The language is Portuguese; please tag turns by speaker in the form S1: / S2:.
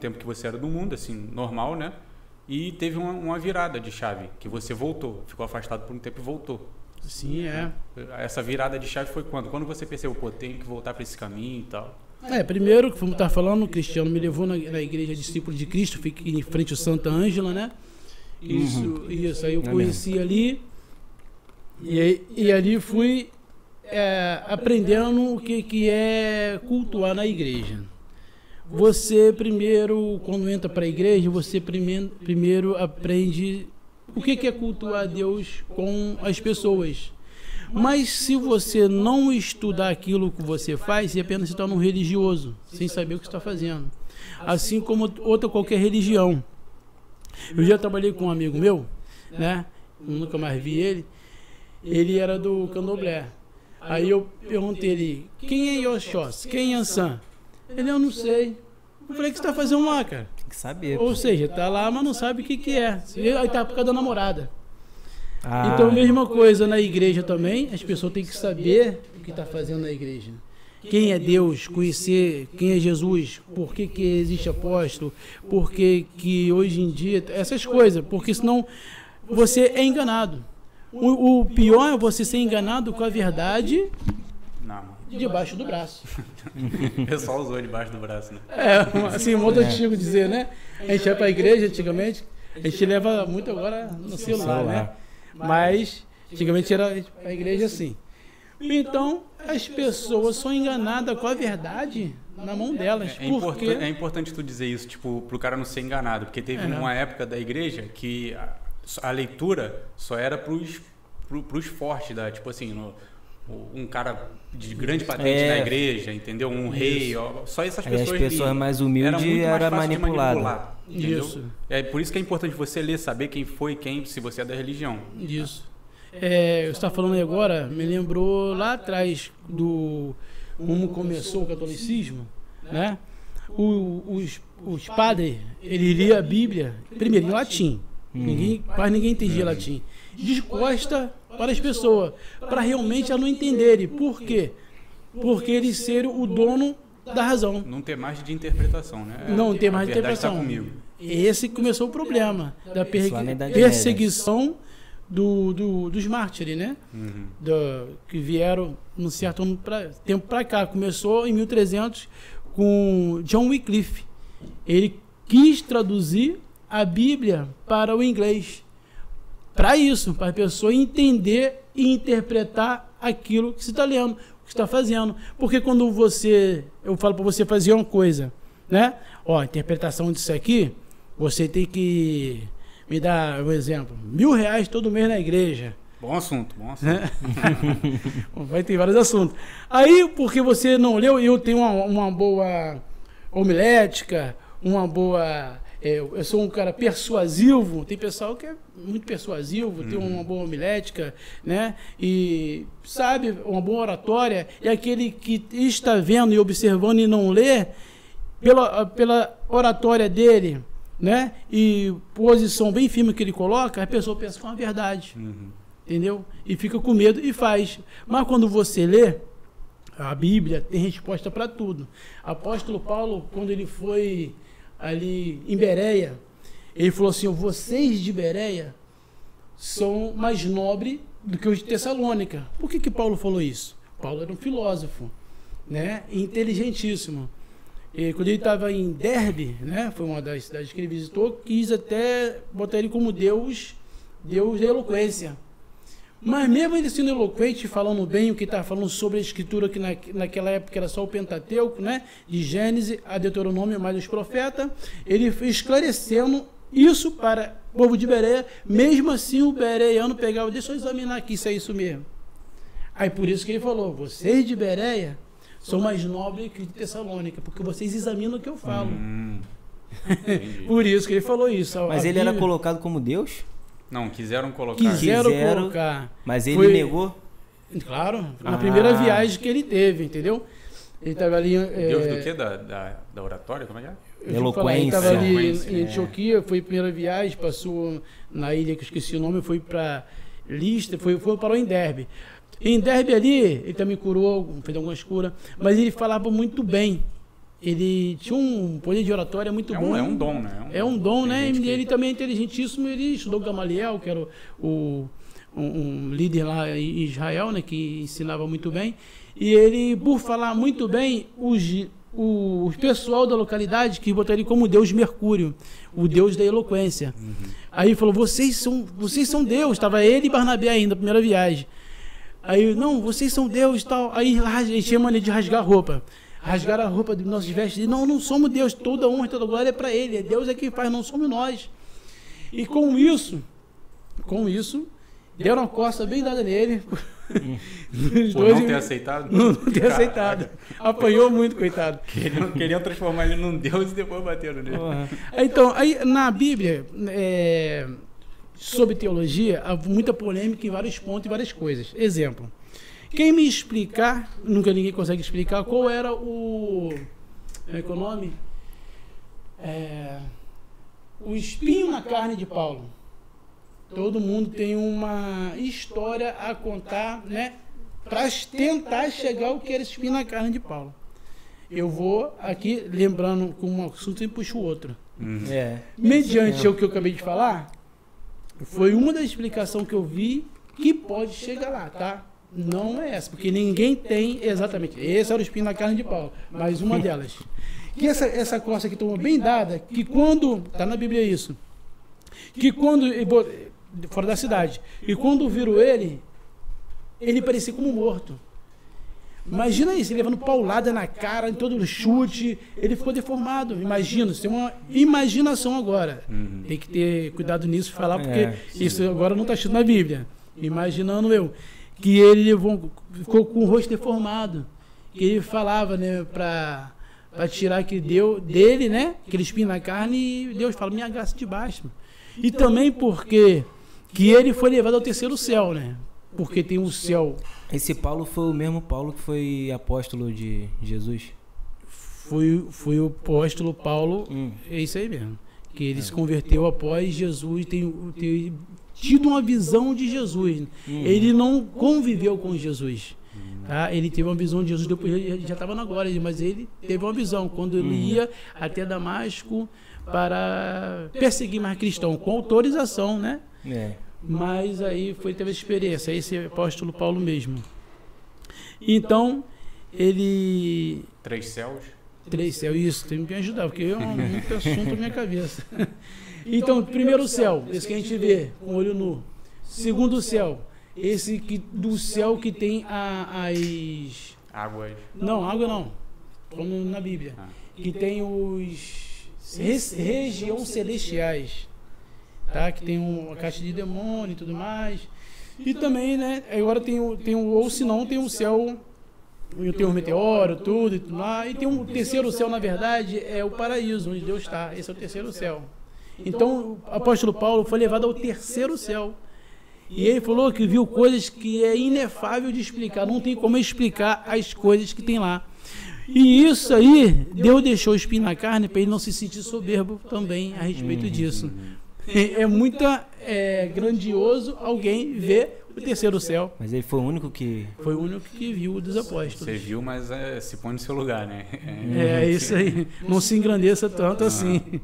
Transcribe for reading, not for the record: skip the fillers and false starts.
S1: tempo que você era do mundo, assim, normal, né? E teve uma virada de chave, que você voltou, ficou afastado por um tempo e voltou.
S2: Sim, é.
S1: Essa virada de chave foi quando? Quando você percebeu, pô, tem que voltar para esse caminho e tal?
S2: Primeiro, como tá falando, o Cristiano me levou na igreja Discípulo de Cristo, fiquei em frente ao Santa Ângela, né? Isso, aí eu conheci ali, e ali fui aprendendo o que é cultuar na igreja. Você primeiro, quando entra para a igreja, você primeiro aprende o que é cultuar a Deus com as pessoas. Mas se você não estudar aquilo que você faz, você apenas se torna um religioso, sem saber o que está fazendo. Assim como outra qualquer religião. Eu já trabalhei com um amigo meu, né? Eu nunca mais vi ele. Ele era do Candomblé. Aí eu perguntei ele, quem é Oxóssi? Quem é Ansan? Ele, eu não sei. Eu falei, o que você está fazendo lá, cara?
S3: Tem que saber.
S2: Ou seja, tá lá, mas não sabe o que é. Aí tá por causa da namorada. Então, mesma coisa na igreja também, as pessoas têm que saber o que está fazendo na igreja. Quem é Deus, conhecer quem é Jesus, por que existe apóstolo, por que hoje em dia, essas coisas, porque senão você é enganado. O pior é você ser enganado com a verdade debaixo do braço.
S1: O pessoal usou debaixo do braço, né?
S2: Assim, modo antigo dizer, né? A gente ia para a igreja antigamente, a gente leva muito agora no celular, né? Mas antigamente era a igreja assim. Então, as pessoas são enganadas com a verdade na mão delas.
S1: É importante tu dizer isso, tipo, pro cara não ser enganado, porque teve uma época da igreja que a leitura só era pros fortes, tipo assim, um cara de grande patente na igreja, entendeu? Um rei, só essas pessoas.
S3: As pessoas mais humildes era manipulado.
S2: Isso.
S1: É por isso que é importante você ler, saber quem foi quem, se você é da religião.
S2: Isso. Você está falando aí agora, me lembrou lá atrás do como começou o catolicismo, né? Os padres, ele lia a Bíblia primeiro em latim. Quase ninguém entendia latim. De costa para as pessoas, para realmente não entenderem. Por quê? Porque eles serem o dono da razão.
S1: Não ter mais de interpretação, né?
S2: Não ter mais de interpretação.
S1: Tá comigo.
S2: Esse começou o problema da perseguição dos mártires, né? Que vieram num certo tempo para cá. Começou em 1300 com John Wycliffe. Ele quis traduzir a Bíblia para o inglês. Para isso, para a pessoa entender e interpretar aquilo que você está lendo, o que está fazendo. Porque quando eu falo para você fazer uma coisa, né? A interpretação disso aqui, você tem que me dar um exemplo. R$1.000 todo mês na igreja.
S1: Bom assunto, bom assunto.
S2: Né? Vai ter vários assuntos. Aí, porque você não leu, eu tenho uma boa homilética, uma boa... eu sou um cara persuasivo, tem pessoal que é muito persuasivo, tem uma boa homilética, né? E sabe, uma boa oratória, e aquele que está vendo e observando e não lê, pela oratória dele, né? E posição bem firme que ele coloca, a pessoa pensa que é uma verdade, entendeu? E fica com medo e faz. Mas quando você lê, a Bíblia tem resposta para tudo. Apóstolo Paulo, quando ele foi ali em Bereia, ele falou assim: vocês de Bereia são mais nobres do que os de Tessalônica. Por que Paulo falou isso? Paulo era um filósofo, né? Inteligentíssimo. E quando ele estava em Derbe, né? Foi uma das cidades que ele visitou, quis até botar ele como Deus da eloquência. Mas mesmo ele sendo eloquente, falando bem o que está falando sobre a escritura, que naquela época era só o Pentateuco, né? De Gênesis a Deuteronômio, mais os profetas, ele foi esclarecendo isso para o povo de Bereia. Mesmo assim, o bereiano pegava: deixa eu examinar aqui se é isso mesmo. Aí por isso que ele falou: vocês de Bereia são mais nobres que de Tessalônica, porque vocês examinam o que eu falo. Por isso que ele falou isso.
S3: Mas ele era colocado como Deus?
S1: Não, quiseram colocar.
S2: Quiseram colocar.
S3: Mas ele negou?
S2: Claro, na primeira viagem que ele teve, entendeu? Ele estava ali...
S1: Deus do quê? Da oratória? Como é que é?
S3: Eloquência.
S2: Ele estava ali em Antioquia, foi a primeira viagem, passou na ilha que eu esqueci o nome, foi para Listra, parou em Derbe. Em Derbe ali, ele também curou, fez algumas curas, mas ele falava muito bem, ele tinha um poder de oratória muito bom.
S1: É um dom, né?
S2: É um dom, né? E ele também é inteligentíssimo. Ele estudou Gamaliel, que era um líder lá em Israel, né? Que ensinava muito bem. E ele, por falar muito bem, o pessoal da localidade que botou ele como Deus Mercúrio, o Deus da eloquência. Aí ele falou, vocês são Deus. Estava ele e Barnabé ainda, primeira viagem. Aí, não, vocês são Deus e tal. Aí ele chama ele de rasgar a roupa. Rasgaram a roupa dos nossos vestes. Não somos Deus. Toda honra e toda glória é para ele. Deus é quem faz, não somos nós. E com isso, deram uma costa bem dada nele.
S1: Por não ter aceitado?
S2: Não ter aceitado. Apanhou muito, coitado.
S1: Queriam transformar ele num Deus e depois bateram nele.
S2: Então, aí na Bíblia, sobre teologia, há muita polêmica em vários pontos e várias coisas. Exemplo. Quem me explicar, nunca ninguém consegue explicar, qual era o... Como é que é o nome? O espinho na carne de Paulo. Todo mundo tem uma história a contar, né? Para tentar chegar ao que era esse espinho na carne de Paulo. Eu vou aqui, lembrando com um assunto e puxo o outro. Mediante o que eu acabei de falar, foi uma das explicações que eu vi que pode chegar lá, tá? Não é essa, porque ninguém tem exatamente. Esse era o espinho na carne de Paulo, mas uma delas. Que essa costa aqui tomou bem dada, que quando... Está na Bíblia isso. Que quando... Fora da cidade. E quando viram ele parecia como morto. Imagina isso, ele levando paulada na cara, em todo o chute, ele ficou deformado. Imagina, isso é uma imaginação agora. Tem que ter cuidado nisso e falar, porque isso agora não está escrito na Bíblia. Imaginando eu, que ele ficou com o rosto deformado. Que ele falava, né, para tirar dele, né, aquele espinho na carne, e Deus fala, minha graça te basta. E também porque que ele foi levado ao terceiro céu, né? Porque tem um céu.
S3: Esse Paulo foi o mesmo Paulo que foi apóstolo de Jesus?
S2: Foi o apóstolo Paulo, é isso aí mesmo. Que ele se converteu após Jesus ter tido uma visão de Jesus. Ele não conviveu com Jesus. Tá? Ele teve uma visão de Jesus, depois ele já estava na glória, mas ele teve uma visão quando ele ia até Damasco para perseguir mais cristão, com autorização, né? Mas aí teve essa experiência, esse apóstolo Paulo mesmo. Então, ele...
S1: 3 céus?
S2: 3 céus, isso, tem que me ajudar, porque é muito assunto na minha cabeça. Então, primeiro céu, esse que a gente vê com o olho nu. Segundo céu, esse do céu que tem as...
S1: Águas?
S2: Não, água não. Como na Bíblia. Que tem os... regiões celestiais, tá? Que tem uma caixa de demônio e tudo mais. E também, né? Agora ou se não, tem um céu, tem um meteoro, tudo e tudo lá. E tem um terceiro céu, na verdade, é o paraíso, onde Deus está. Esse é o terceiro céu. Então, o apóstolo Paulo foi levado ao terceiro céu. E ele falou que viu coisas que é inefável de explicar. Não tem como explicar as coisas que tem lá. E isso aí, Deus deixou o espinho na carne para ele não se sentir soberbo também a respeito disso. É muito grandioso alguém ver o terceiro céu.
S3: Mas ele foi o único que...
S2: Foi o único que viu dos apóstolos.
S1: Você viu, mas se põe no seu lugar, né?
S2: É isso aí. Não se engrandeça tanto assim.